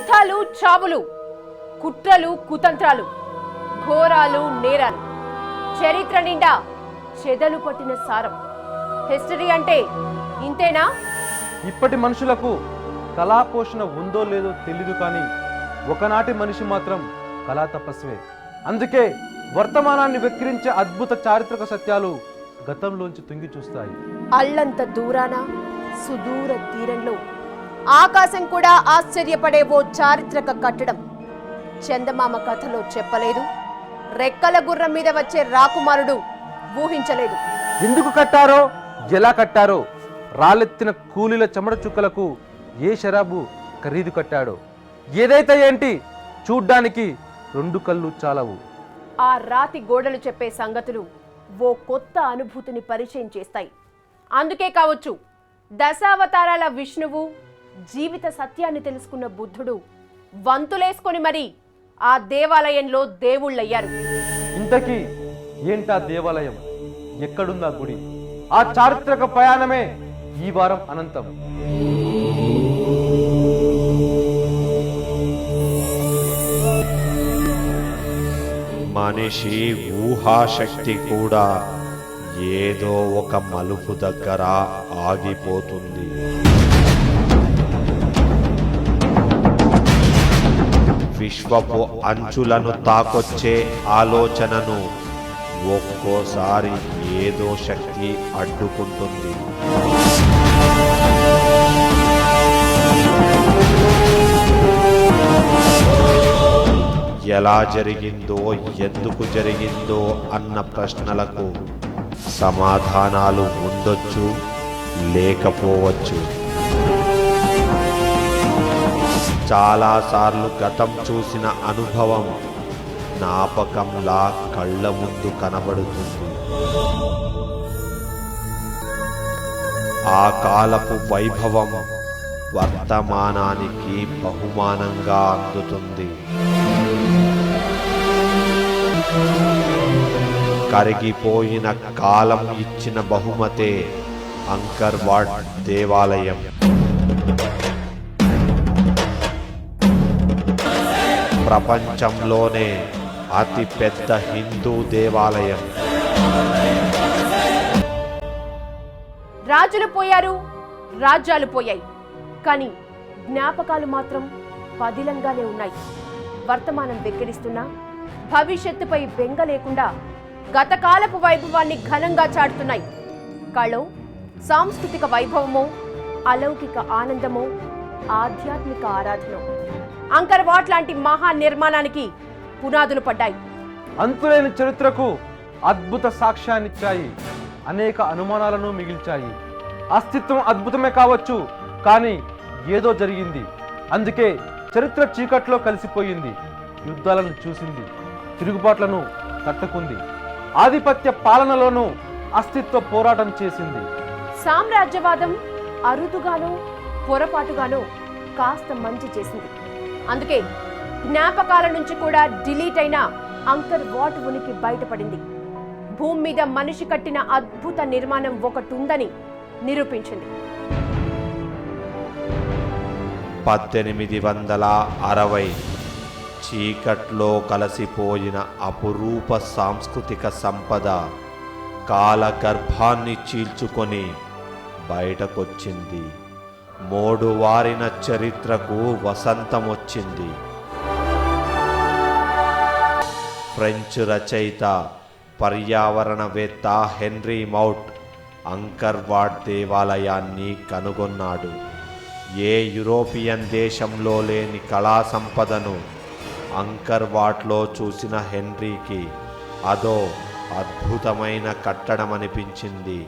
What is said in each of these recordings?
యుద్ధాలు చావులు, కుట్రలు కుతంత్రాలు, ఘోరాలు నేరాలు, చరిత్ర నిండా చెదలు పట్టిన సారం. హిస్టరీ అంటే ఇంతేనా? ఇప్పటి మనుషులకు కళా పోషణ ఉందో లేదో తెలీదు, కానీ ఒకనాటి మనిషి మాత్రం కళా తపస్వే. అందుకే వర్తమానాన్ని వెక్కిరించే అద్భుత చారిత్రక సత్యాలు గతంలోంచి తుంగి చూస్తాయి. అల్లంత దూరాన సుదూర తీరంలో ఆకాశం కూడా ఆశ్చర్యపడే ఓ చారిత్రక కట్టడం చందమామ కథలో చెప్పలేదు, రెక్కల గుర్రం మీద వచ్చే రాకుమారుడు ఊహించలేదు. ఎందుకు కట్టారో, ఎలా కట్టారో, రాళ్ళెత్తిన కూలీల చెమట చుక్కలకు ఏ షరాబు ఖరీదు కట్టాడో, ఏదైతే ఏంటి చూడ్డానికి రెండు కళ్ళు చాలవు. ఆ రాతి గోడలు చెప్పే సంగతులు ఓ కొత్త అనుభూతిని పరిచయం చేస్తాయి. అందుకే కావచ్చు దశావతారాల విష్ణువు, జీవిత సత్యాన్ని తెలుసుకున్న బుద్ధుడు వంతులేసుకొని మరి ఆ దేవాలయంలో దేవుళ్ళయ్యారు. ఇంతకీ ఏంటా దేవాలయం, ఎక్కడుందా గుడి? ఆ చారిత్రక ప్రయాణమే ఈ వారం అనంతం. మనిషి ఊహాశక్తి కూడా ఏదో ఒక మలుపు దగ్గర ఆగిపోతుంది. విశ్వపు అంచులను తాకొచ్చే ఆలోచనను ఒక్కోసారి ఏదో శక్తి అడ్డుకుంటుంది. ఎలా జరిగిందో, ఎందుకు జరిగిందో అన్న ప్రశ్నలకు సమాధానాలు ఉండొచ్చు, లేకపోవచ్చు. చాలాసార్లు గతం చూసిన అనుభవం జ్ఞాపకంలా కళ్ళ ముందు కనబడుతుంది. ఆ కాలపు వైభవం వర్తమానానికి బహుమానంగా అందుతుంది. కరిగిపోయిన కాలం ఇచ్చిన బహుమతే అంకర్ వాట్ దేవాలయం. ప్రపంచంలోనే అతి పెద్ద హిందూ దేవాలయం. రాజులు పోయారు, రాజ్యాలు పోయాయి, కానీ జ్ఞాపకాలు మాత్రం పదిలంగానే ఉన్నాయి. వర్తమానం వెక్కిరిస్తున్నా భవిష్యత్తుపై బెంగ లేకుండా గతకాలపు వైభవాన్ని ఘనంగా చాటుతున్నాయి. కళో, సాంస్కృతిక వైభవమో, అలౌకిక ఆనందమో, ఆధ్యాత్మిక ఆరాధన, అంకర్ వాట్ లాంటి మహా నిర్మాణానికి పునాదులు పడ్డాయి. అంతులేని చరిత్రకు అద్భుత సాక్ష్యాన్నిచ్చాయి, అనేక అనుమానాలను మిగిల్చాయి. అస్తిత్వం అద్భుతమే కావచ్చు, కానీ ఏదో జరిగింది. అందుకే చరిత్ర చీకట్లో కలిసిపోయింది. యుద్ధాలను చూసింది, తిరుగుబాట్లను తట్టుకుంది, ఆధిపత్య పాలనలోనూ అస్తిత్వ పోరాటం చేసింది. సామ్రాజ్యవాదం అరుదుగానో పొరపాటుగానో కాస్త మంచి చేసింది. అందుకే జ్ఞాపకాల నుంచి కూడా డిలీట్ అయిన అంకర్ వాట్ ఉనికి బయటపడింది. భూమి మీద మనిషి కట్టిన అద్భుత నిర్మాణం ఒకటుందని నిరూపించింది. 1860 చీకట్లో కలిసిపోయిన అపురూప సాంస్కృతిక సంపద కాలగర్భాన్ని చీల్చుకొని బయటకొచ్చింది. మోడువారిన చరిత్రకు వసంతం వచ్చింది. ఫ్రెంచ్ రచయిత, పర్యావరణవేత్త హెన్రీ మౌట్ అంకర్ వాట్ దేవాలయాన్ని కనుగొన్నాడు. ఏ యూరోపియన్ దేశంలో లేని కళా సంపదను అంకర్ వాట్లో చూసిన హెన్రీకి అదో అద్భుతమైన కట్టడమనిపించింది.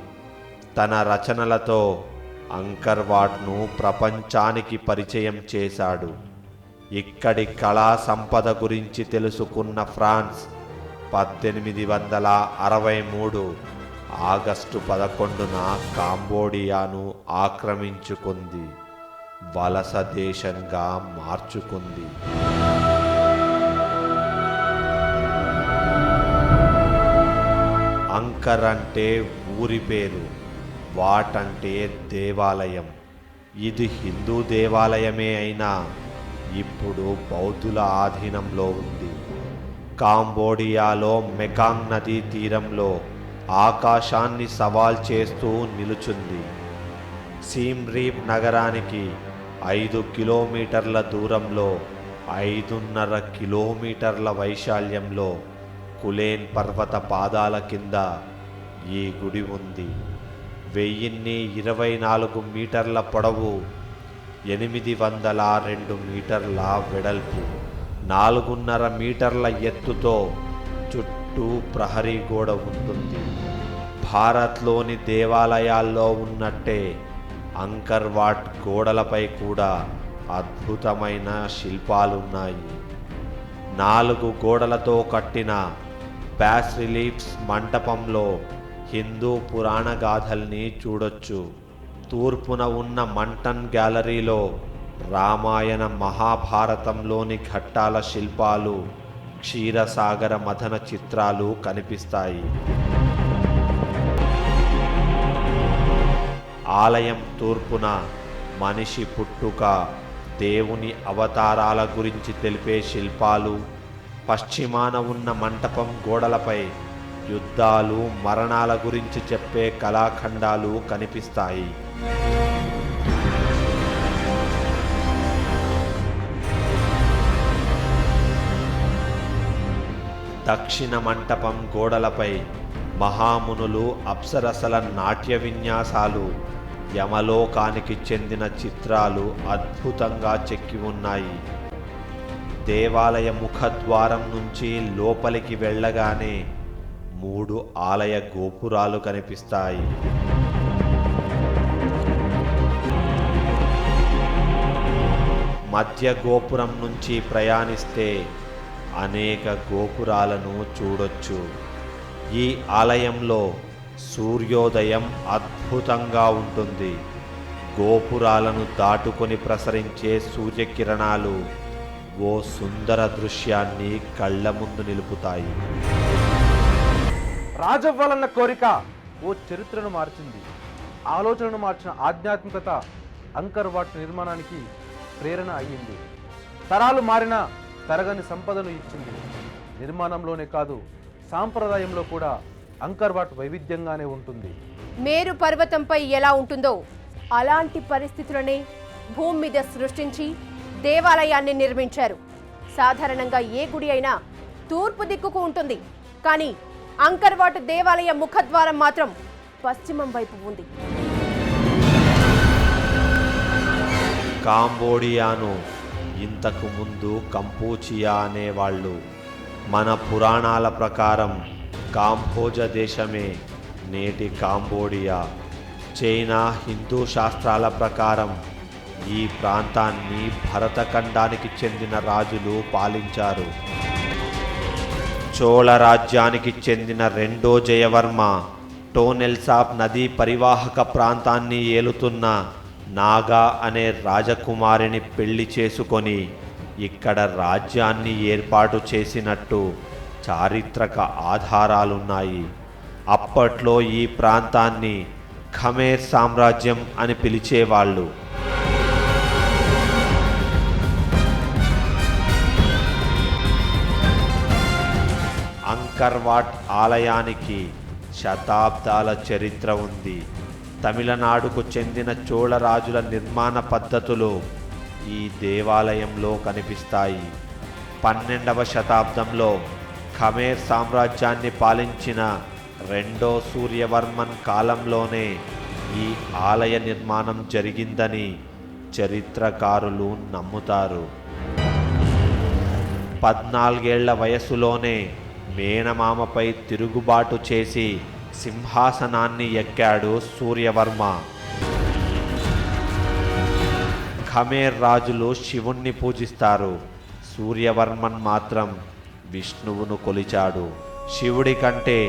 తన రచనలతో అంకర్ వాట్ను ప్రపంచానికి పరిచయం చేశాడు. ఇక్కడి కళా సంపద గురించి తెలుసుకున్న ఫ్రాన్స్ 1863 ఆగస్టు 11న కాంబోడియాను ఆక్రమించుకుంది, వలస దేశంగా మార్చుకుంది. అంకర్ అంటే ఊరి పేరు, వాట్ అంటే దేవాలయం. ఇది హిందూ దేవాలయమే అయినా ఇప్పుడు బౌద్ధుల ఆధీనంలో ఉంది. కాంబోడియాలో మెకాంగ్ నదీ తీరంలో ఆకాశాన్ని సవాల్ చేస్తూ నిలుచుంది. సీమ్ రీప్ నగరానికి 5 కిలోమీటర్ల దూరంలో 5.5 కిలోమీటర్ల వైశాల్యంలో కులేన్ పర్వత పాదాల కింద ఈ గుడి ఉంది. 1024 మీటర్ల పొడవు, 802 మీటర్ల వెడల్పు, 4.5 మీటర్ల ఎత్తుతో చుట్టూ ప్రహరీ గోడ ఉంటుంది. భారత్లోని దేవాలయాల్లో ఉన్నట్టే అంకర్ వాట్ గోడలపై కూడా అద్భుతమైన శిల్పాలున్నాయి. 4 గోడలతో కట్టిన బ్యాస్ రిలీఫ్స్ మంటపంలో హిందూ పురాణ గాథల్ని చూడొచ్చు. తూర్పున ఉన్న మంటన్ గ్యాలరీలో రామాయణ మహాభారతంలోని ఘట్టాల శిల్పాలు, క్షీరసాగర మథన చిత్రాలు కనిపిస్తాయి. ఆలయం తూర్పున మనిషి పుట్టుక, దేవుని అవతారాల గురించి తెలిపే శిల్పాలు, పశ్చిమాన ఉన్న మంటపం గోడలపై యుద్ధాలు, మరణాల గురించి చెప్పే కళాఖండాలు కనిపిస్తాయి. దక్షిణ మంటపం గోడలపై మహామునులు, అప్సరసల నాట్య విన్యాసాలు, యమలోకానికి చెందిన చిత్రాలు అద్భుతంగా చెక్కి ఉన్నాయి. దేవాలయ ముఖద్వారం నుంచి లోపలికి వెళ్ళగానే 3 ఆలయ గోపురాలు కనిపిస్తాయి. మధ్య గోపురం నుంచి ప్రయాణిస్తే అనేక గోపురాలను చూడొచ్చు. ఈ ఆలయంలో సూర్యోదయం అద్భుతంగా ఉంటుంది. గోపురాలను దాటుకొని ప్రసరించే సూర్యకిరణాలు ఓ సుందర దృశ్యాన్ని కళ్ళ ముందు నిలుపుతాయి. రాజవ్వాలన్న కోరిక ఓ చరిత్రను మార్చింది. ఆలోచనను మార్చిన ఆధ్యాత్మికత అంకర్ వాట్ నిర్మాణానికి ప్రేరణ అయ్యింది. తరాలు మారినా తరగని సంపదను ఇచ్చింది. నిర్మాణంలోనే కాదు, సాంప్రదాయంలో కూడా అంకర్ వాట్ వైవిధ్యంగానే ఉంటుంది. మేరు పర్వతంపై ఎలా ఉంటుందో అలాంటి పరిస్థితులనే భూమి మీద సృష్టించి దేవాలయాన్ని నిర్మించారు. సాధారణంగా ఏ గుడి అయినా తూర్పు దిక్కుకు ఉంటుంది, కానీ అంకర్ వాట్ దేవాలయ ముఖద్వారం మాత్రం పశ్చిమం వైపు ఉంది. కాంబోడియాను ఇంతకు ముందు కంపూచియా అనేవాళ్ళు. మన పురాణాల ప్రకారం కాంబోజ దేశమే నేటి కాంబోడియా. చైనా హిందూ శాస్త్రాల ప్రకారం ఈ ప్రాంతాన్ని భరతఖండానికి చెందిన రాజులు పాలించారు. చోళ రాజ్యానికి చెందిన రెండో జయవర్మ టోనెల్సాప్ నదీ పరివాహక ప్రాంతాన్ని ఏలుతున్న నాగా అనే రాజకుమారిని పెళ్లి చేసుకొని ఇక్కడ రాజ్యాన్ని ఏర్పాటు చేసినట్టు చారిత్రక ఆధారాలున్నాయి. అప్పట్లో ఈ ప్రాంతాన్ని ఖమేర్ సామ్రాజ్యం అని పిలిచేవాళ్ళు. అంకర్ వాట్ ఆలయానికి శతాబ్దాల చరిత్ర ఉంది. తమిళనాడుకు చెందిన చోళరాజుల నిర్మాణ పద్ధతులు ఈ దేవాలయంలో కనిపిస్తాయి. 12వ శతాబ్దంలో ఖమేర్ సామ్రాజ్యాన్ని పాలించిన రెండో సూర్యవర్మన్ కాలంలోనే ఈ ఆలయ నిర్మాణం జరిగిందని చరిత్రకారులు నమ్ముతారు. 14 ఏళ్ల వయసులోనే మేనమామపై తిరుగుబాటు చేసి సింహాసనాన్ని ఎక్కాడు సూర్యవర్మ. ఖమేర్ రాజులు శివుణ్ణి పూజిస్తారు. సూర్యవర్మన్ మాత్రం విష్ణువును కొలిచాడు. శివుడి కంటే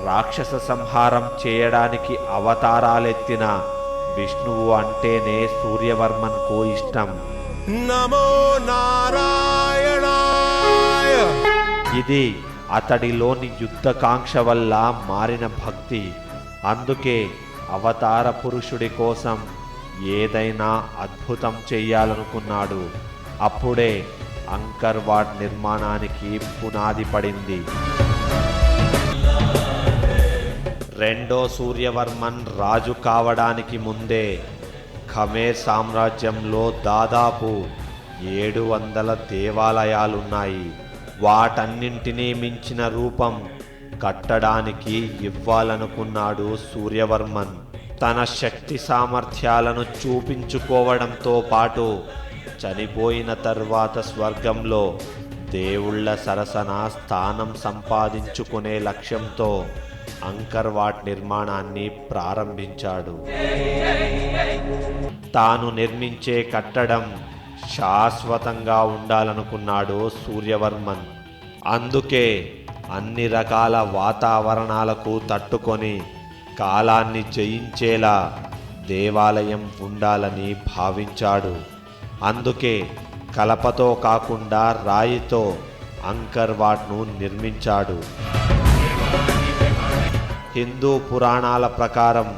రాక్షస సంహారం చేయడానికి అవతారాలెత్తిన విష్ణువు అంటేనే సూర్యవర్మన్కు ఇష్టం. నమో నారాయణాయ. ఇది అతడిలోని యుద్ధకాంక్ష వల్ల మారిన భక్తి. అందుకే అవతార పురుషుడి కోసం ఏదైనా అద్భుతం చెయ్యాలనుకున్నాడు. అప్పుడే అంకర్ వాట్ నిర్మాణానికి పునాది పడింది. రెండో సూర్యవర్మన్ రాజు కావడానికి ముందే ఖమేర్ సామ్రాజ్యంలో దాదాపు 700 దేవాలయాలున్నాయి. వాటన్నింటినీ మించిన రూపం కట్టడానికి ఇవ్వాలనుకున్నాడు సూర్యవర్మన్. తన శక్తి సామర్థ్యాలను చూపించుకోవడంతో పాటు చనిపోయిన తర్వాత స్వర్గంలో దేవుళ్ళ సరసన స్థానం సంపాదించుకునే లక్ష్యంతో అంకర్ వాట్ నిర్మాణాన్ని ప్రారంభించాడు. తాను నిర్మించే కట్టడం శాశ్వతంగా ఉండాలనుకున్నాడు సూర్యవర్మన్. అందుకే అన్ని రకాల వాతావరణాలకు తట్టుకొని కాలాన్ని జయించేలా దేవాలయం ఉండాలని భావించాడు. అందుకే కలపతో కాకుండా రాయితో అంకర్ వాట్ను నిర్మించాడు. హిందూ పురాణాల ప్రకారం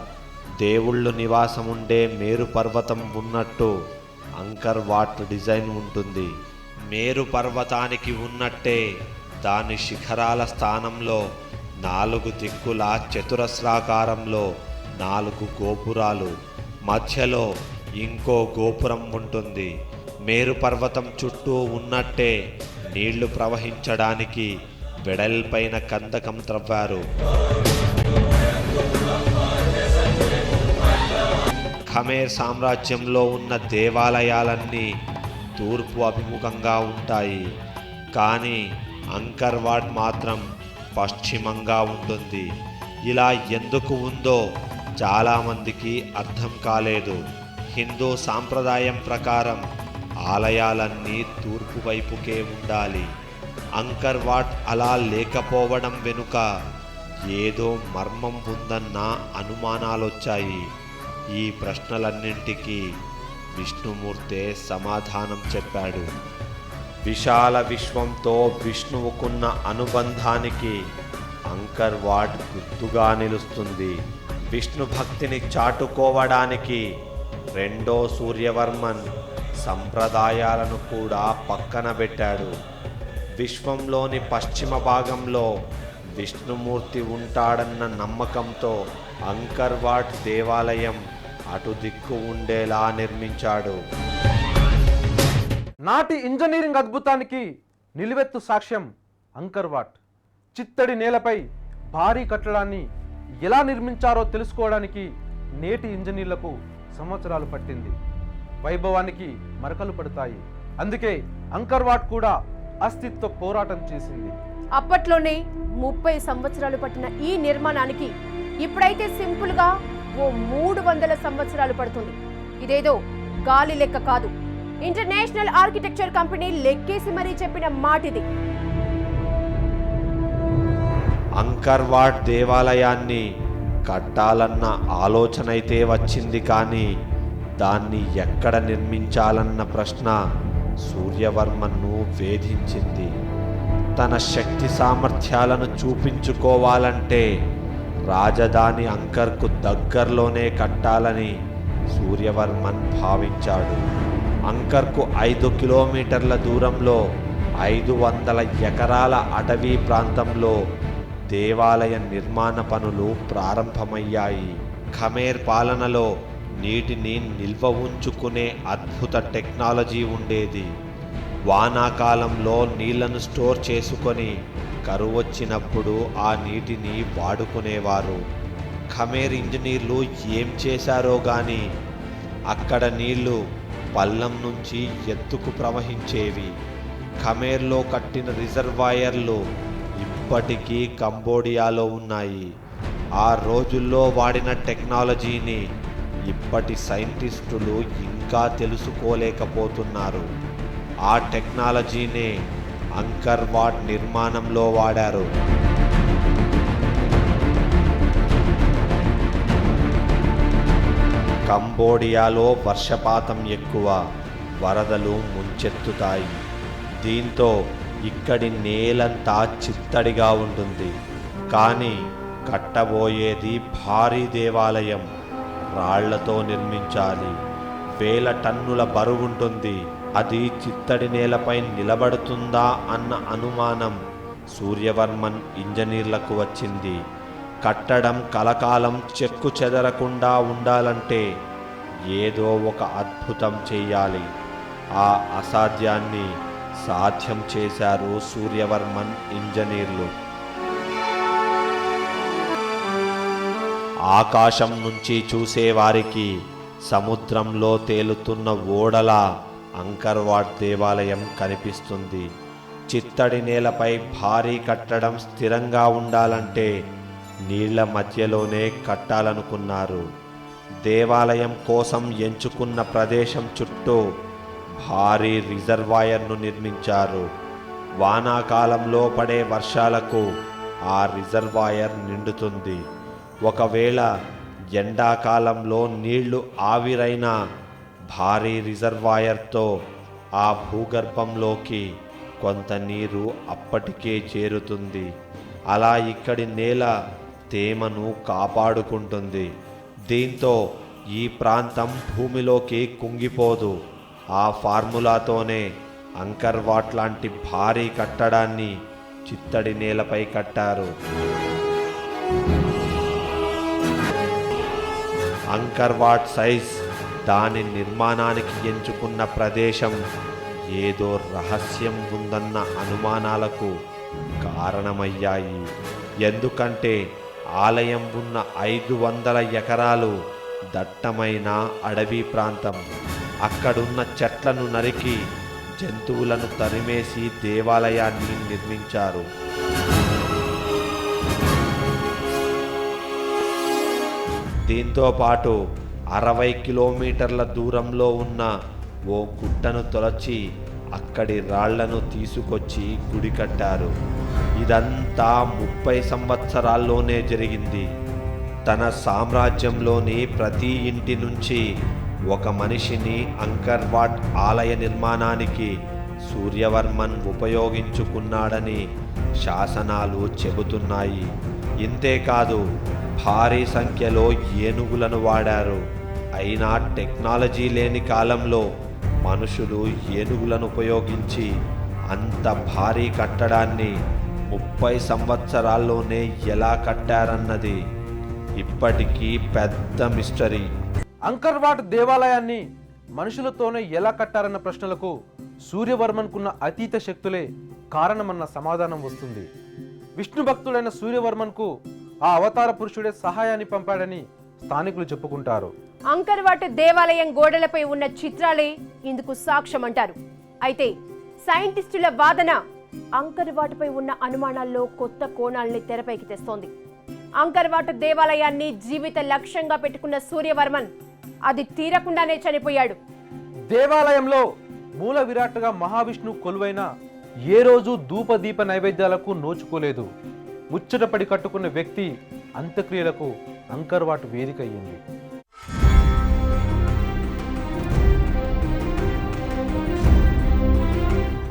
దేవుళ్ళు నివాసముండే మేరు పర్వతం ఉన్నట్టు అంకర్ వాట్ డిజైన్ ఉంటుంది. మేరు పర్వతానికి ఉన్నట్టే దాని శిఖరాల స్థానంలో 4 దిక్కుల చతురస్రాకారంలో 4 గోపురాలు, మధ్యలో ఇంకో గోపురం ఉంటుంది. మేరు పర్వతం చుట్టూ ఉన్నట్టే నీళ్లు ప్రవహించడానికి వెడల్పైన కందకం త్రవ్వారు. ఖమేర్ సామ్రాజ్యంలో ఉన్న దేవాలయాలన్నీ తూర్పు అభిముఖంగా ఉంటాయి. కానీ అంకర్ వాట్ మాత్రం పశ్చిమంగా ఉంటుంది. ఇలా ఎందుకు ఉందో చాలామందికి అర్థం కాలేదు. హిందూ సాంప్రదాయం ప్రకారం ఆలయాలన్నీ తూర్పు వైపుకే ఉండాలి. అంకర్ వాట్ అలా లేకపోవడం వెనుక ఏదో మర్మం ఉందన్న అనుమానాలొచ్చాయి. ఈ ప్రశ్నలన్నింటికీ విష్ణుమూర్తే సమాధానం చెప్పాడు. విశాల విశ్వంతో విష్ణువుకున్న అనుబంధానికి అంకర్ వాట్ గుర్తుగా నిలుస్తుంది. విష్ణు భక్తిని చాటుకోవడానికి రెండో సూర్యవర్మన్ సంప్రదాయాలను కూడా పక్కన పెట్టాడు. విశ్వంలోని పశ్చిమ భాగంలో విష్ణుమూర్తి ఉంటాడన్న నమ్మకంతో అంకర్ వాట్ దేవాలయం అటు దిక్కు ఉండేలా నిర్మించాడు. నాటి ఇంజనీరింగ్ అద్భుతానికి నిలువెత్తు సాక్ష్యం అంకర్ వాట్. చిత్తడి నేలపై భారీ కట్టడాన్ని ఎలా నిర్మించారో తెలుసుకోవడానికి నేటి ఇంజనీర్లకు సంవత్సరాలు పట్టింది. వైభవానికి మరకలు పడతాయి. అందుకే అంకర్ వాట్ కూడా అస్తిత్వ పోరాటం చేసింది. అప్పట్లోనే 30 సంవత్సరాలు పట్టిన ఈ నిర్మాణానికి ఇప్పుడైతే సింపుల్ గా ఓ 300 సంవత్సరాలు పడుతుంది. ఇదేదో గాలి లెక్క కాదు. ఇంటర్నేషనల్ ఆర్కిటెక్చర్ కంపెనీ లెక్కేసి మరీ చెప్పిన మాటిది. అంకర్ వాట్ దేవాలయాన్ని కట్టాలన్న ఆలోచన అయితే వచ్చింది, కానీ దాన్ని ఎక్కడ నిర్మించాలన్న ప్రశ్న సూర్యవర్మన్ను వేధించింది. తన శక్తి సామర్థ్యాలను చూపించుకోవాలంటే రాజధాని అంకర్కు దగ్గరలోనే కట్టాలని సూర్యవర్మన్ భావించాడు. అంకర్కు 5 కిలోమీటర్ల దూరంలో 500 ఎకరాల అటవీ ప్రాంతంలో దేవాలయ నిర్మాణ పనులు ప్రారంభమయ్యాయి. ఖమేర్ పాలనలో నీటిని నిల్వ ఉంచుకునే అద్భుత టెక్నాలజీ ఉండేది. వానాకాలంలో నీళ్లను స్టోర్ చేసుకొని కరువు వచ్చినప్పుడు ఆ నీటిని వాడుకునేవారు. ఖమేర్ ఇంజనీర్లు ఏం చేశారో గాని అక్కడ నీళ్లు పల్లం నుంచి ఎత్తుకు ప్రవహించేవి. ఖమేర్లో కట్టిన రిజర్వాయర్లు ఇప్పటికీ కంబోడియాలో ఉన్నాయి. ఆ రోజుల్లో వాడిన టెక్నాలజీని ఇప్పటి సైంటిస్టులు ఇంకా తెలుసుకోలేకపోతున్నారు. ఆ టెక్నాలజీనే అంకర్ వాట్ నిర్మాణంలో వాడారు. కంబోడియాలో వర్షపాతం ఎక్కువ, వరదలు ముంచెత్తుతాయి. దీంతో ఇక్కడి నేలంతా చిత్తడిగా ఉంటుంది. కానీ కట్టబోయేది భారీ దేవాలయం. రాళ్లతో నిర్మించాలి. 1000 టన్నుల బరువుంటుంది. అది చిత్తడి నేలపై నిలబడుతుందా అన్న అనుమానం సూర్యవర్మన్ ఇంజనీర్లకు వచ్చింది. కట్టడం కలకాలం చెక్కు చెదరకుండా ఉండాలంటే ఏదో ఒక అద్భుతం చేయాలి. ఆ అసాధ్యాన్ని సాధ్యం చేశారు సూర్యవర్మన్ ఇంజనీర్లు. ఆకాశం నుంచి చూసేవారికి సముద్రంలో తేలుతున్న ఓడలా అంకర్వాట్ దేవాలయం కనిపిస్తుంది. చిత్తడి నేలపై భారీ కట్టడం స్థిరంగా ఉండాలంటే నీళ్ల మధ్యలోనే కట్టాలనుకున్నారు. దేవాలయం కోసం ఎంచుకున్న ప్రదేశం చుట్టూ భారీ రిజర్వాయర్ను నిర్మించారు. వానాకాలంలో పడే వర్షాలకు ఆ రిజర్వాయర్ నిండుతుంది. ఒకవేళ ఎండాకాలంలో నీళ్లు ఆవిరైనా భారీ రిజర్వాయర్తో ఆ భూగర్భంలోకి కొంత నీరు అప్పటికే చేరుతుంది. అలా ఇక్కడి నేల తేమను కాపాడుకుంటుంది. దీంతో ఈ ప్రాంతం భూమిలోకి కుంగిపోదు. ఆ ఫార్ములాతోనే అంకర్వాట్ లాంటి భారీ కట్టడాన్ని చిత్తడి నేలపై కట్టారు. అంకర్వాట్ సైజ్, దాని నిర్మాణానికి ఎంచుకున్న ప్రదేశం ఏదో రహస్యం ఉందన్న అనుమానాలకు కారణమయ్యాయి. ఎందుకంటే ఆలయం ఉన్న 500 ఎకరాలు దట్టమైన అడవి ప్రాంతం. అక్కడున్న చెట్లను నరికి జంతువులను తరిమేసి దేవాలయాన్ని నిర్మించారు. దీంతో పాటు 60 కిలోమీటర్ల దూరంలో ఉన్న ఓ గుట్టను తొలచి అక్కడి రాళ్లను తీసుకొచ్చి గుడి కట్టారు. ఇదంతా 30 సంవత్సరాల్లోనే జరిగింది. తన సామ్రాజ్యంలోని ప్రతి ఇంటి నుంచి ఒక మనిషిని అంకర్వాట్ ఆలయ నిర్మాణానికి సూర్యవర్మన్ ఉపయోగించుకున్నాడని శాసనాలు చెబుతున్నాయి. ఇంతేకాదు, భారీ సంఖ్యలో ఏనుగులను వాడారు. అయినా టెక్నాలజీ లేని కాలంలో మనుషులు ఏనుగులను ఉపయోగించి అంత భారీ కట్టడాన్ని 30 సంవత్సరాల్లోనే ఎలా కట్టారన్నది ఇప్పటికీ పెద్ద మిస్టరీ. అంకర్వాట్ దేవాలయాన్ని మనుషులతోనే ఎలా కట్టారన్న ప్రశ్నలకు సూర్యవర్మన్కున్న అతీత శక్తులే కారణమన్న సమాధానం వస్తుంది. విష్ణు భక్తుడైన సూర్యవర్మన్కు ఆ అవతార పురుషుడే సహాయాన్ని పంపాడని స్థానికులు చెప్పుకుంటారు. అంకర్వాట్ దేవాలయం గోడలపై ఉన్న చిత్రాలే ఇందుకు సాక్ష్యం అంటారు. అయితే సైంటిస్టుల వాదన అంకర్వాట్పై ఉన్న అనుమానాల్లో కొత్త కోణాల్ని తెరపైకి తెస్తోంది. అంకర్వాట్ దేవాలయాన్ని జీవిత లక్ష్యంగా పెట్టుకున్న సూర్యవర్మన్ అది తీరకుండానే చనిపోయాడు. దేవాలయంలో మూల విరాట్గా మహావిష్ణు కొలువైన ఏ రోజు ధూపదీప నైవేద్యాలకు నోచుకోలేదు. ముచ్చటపడి కట్టుకున్న వ్యక్తి అంత్యక్రియలకు అంకర్వాట్ వేదిక అయ్యింది.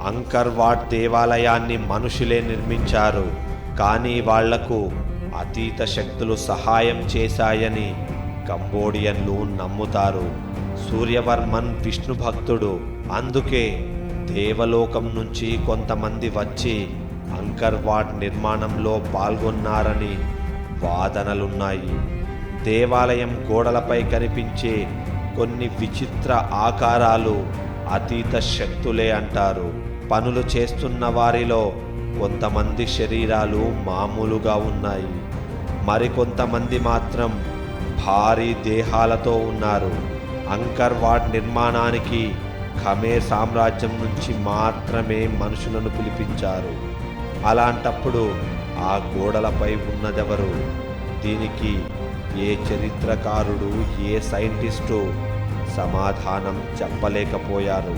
అంకర్వాట్ దేవాలయాన్ని మనుషులే నిర్మించారు. కానీ వాళ్లకు అతీత శక్తులు సహాయం చేశాయని కంబోడియన్లు నమ్ముతారు. సూర్యవర్మన్ విష్ణు భక్తుడు. అందుకే దేవలోకం నుంచి కొంతమంది వచ్చి అంకర్వాట్ నిర్మాణంలో పాల్గొన్నారని వాదనలున్నాయి. దేవాలయం గోడలపై కనిపించే కొన్ని విచిత్ర ఆకారాలు అతీత శక్తులే అంటారు. పనులు చేస్తున్న వారిలో కొంతమంది శరీరాలు మామూలుగా ఉన్నాయి. మరికొంతమంది మాత్రం భారీ దేహాలతో ఉన్నారు. అంకర్వాట్ నిర్మాణానికి ఖమేర్ సామ్రాజ్యం నుంచి మాత్రమే మనుషులను పిలిపించారు. అలాంటప్పుడు ఆ గోడలపై ఉన్నదెవరు? దీనికి ఏ చరిత్రకారుడు, ఏ సైంటిస్టు సమాధానం చెప్పలేకపోయారు.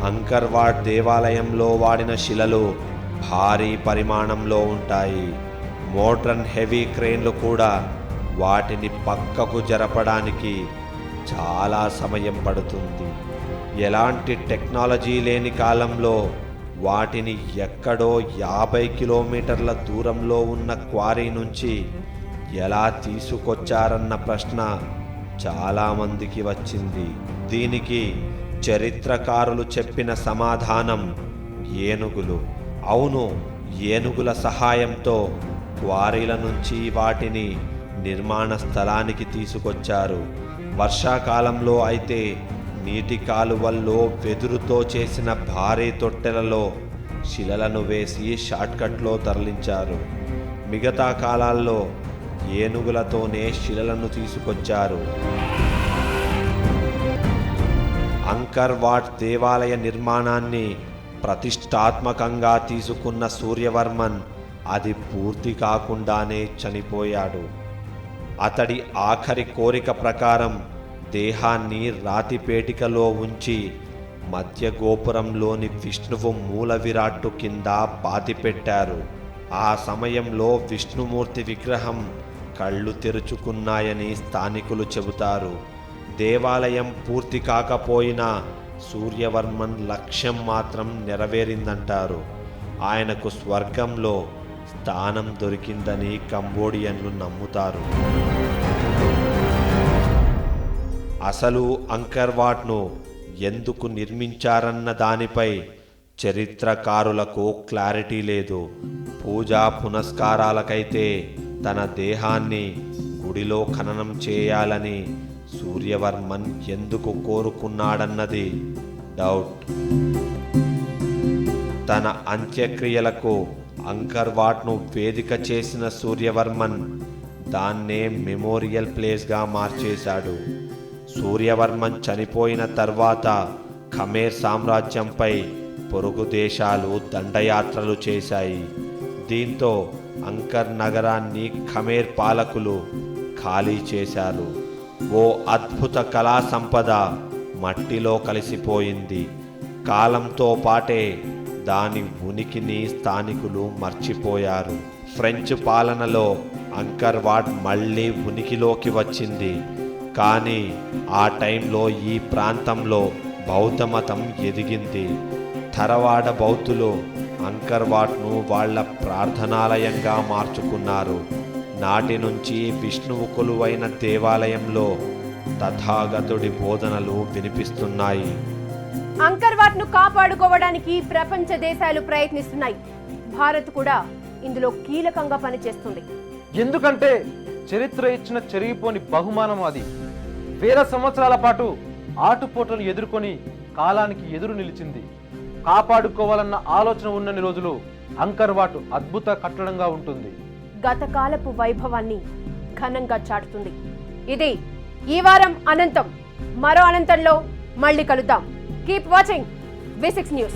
అంకర్వాట్ దేవాలయంలో వాడిన శిలలు భారీ పరిమాణంలో ఉంటాయి. మోడ్రన్ హెవీ క్రేన్లు కూడా వాటిని పక్కకు జరపడానికి చాలా సమయం పడుతుంది. ఎలాంటి టెక్నాలజీ లేని కాలంలో వాటిని ఎక్కడో 50 కిలోమీటర్ల దూరంలో ఉన్న క్వారీ నుంచి ఎలా తీసుకొచ్చారన్న ప్రశ్న చాలామందికి వచ్చింది. దీనికి చరిత్రకారులు చెప్పిన సమాధానం ఏనుగులు. అవును, ఏనుగుల సహాయంతో క్వారీల నుంచి వాటిని నిర్మాణ స్థలానికి తీసుకొచ్చారు. వర్షాకాలంలో అయితే నీటి కాలువల్లో వెదురుతో చేసిన భారీ తొట్టెలలో శిలలను వేసి షార్ట్కట్లో తరలించారు. మిగతా కాలాల్లో ఏనుగులతోనే శిలలను తీసుకొచ్చారు. అంకర్ వాట్ దేవాలయ నిర్మాణాన్ని ప్రతిష్టాత్మకంగా తీసుకున్న సూర్యవర్మన్ అది పూర్తి కాకుండానే చనిపోయాడు. అతడి ఆఖరి కోరిక ప్రకారం దేహాన్ని రాతిపేటికలో ఉంచి మధ్య గోపురంలోని విష్ణువు మూల విరాట్టు కింద పాతిపెట్టారు. ఆ సమయంలో విష్ణుమూర్తి విగ్రహం కళ్ళు తెరుచుకున్నాయని స్థానికులు చెబుతారు. దేవాలయం పూర్తి కాకపోయినా సూర్యవర్మన్ లక్ష్యం మాత్రం నెరవేరిందంటారు. ఆయనకు స్వర్గంలో స్థానం దొరికిందని కంబోడియన్లు నమ్ముతారు. అసలు అంకర్ వాట్ను ఎందుకు నిర్మించారన్న దానిపై చరిత్రకారులకు క్లారిటీ లేదు. పూజా పునస్కారాలకైతే తన దేహాన్ని గుడిలో ఖననం చేయాలని సూర్యవర్మన్ ఎందుకు కోరుకున్నాడన్నది డౌట్. తన అంత్యక్రియలకు అంకర్ వాట్ను వేదిక చేసిన సూర్యవర్మన్ దాన్నే మెమోరియల్ ప్లేస్గా మార్చేశాడు. సూర్యవర్మన్ చనిపోయిన తర్వాత ఖమేర్ సామ్రాజ్యంపై పొరుగు దేశాలు దండయాత్రలు చేశాయి. దీంతో అంకర్ నగరాన్ని ఖమేర్ పాలకులు ఖాళీ చేశారు. ఓ అద్భుత కళా సంపద మట్టిలో కలిసిపోయింది. కాలంతో పాటే దాని ఉనికిని స్థానికులు మర్చిపోయారు. ఫ్రెంచ్ పాలనలో అంకర్ వాట్ మళ్ళీ ఉనికిలోకి వచ్చింది. కానీ ఆ టైంలో ఈ ప్రాంతంలో బౌద్ధ మతం ఎదిగింది. థరవాడ బౌద్ధులు అంకర్ వాట్ను వాళ్ళ ప్రార్థనాలయంగా మార్చుకున్నారు. నాటి నుంచి విష్ణువు కొలువైన దేవాలయంలో తథాగతుడి బోధనలు వినిపిస్తున్నాయి. అంకర్ వాట్ను కాపాడుకోవడానికి ప్రపంచ దేశాలు ప్రయత్నిస్తున్నాయి. భారత్ కూడా ఇందులో కీలకంగా పనిచేస్తుంది. ఎందుకంటే చరిత్ర ఇచ్చిన చెరిగిపోని బహుమానం అది. వేల సంవత్సరాల పాటు ఆటుపోటలు ఎదుర్కొని కాలానికి ఎదురు నిలిచింది. కాపాడుకోవాలన్న ఆలోచన ఉన్నన్ని రోజులు అంకర్ వాట్ అద్భుత కట్టడంగా ఉంటుంది. గతకాలపు వైభవాన్ని ఘనంగా చాటుతుంది. ఇది ఈ వారం అనంతం. మరో అనంతంలో మళ్ళీ కలుద్దాం. Keep watching V6 news.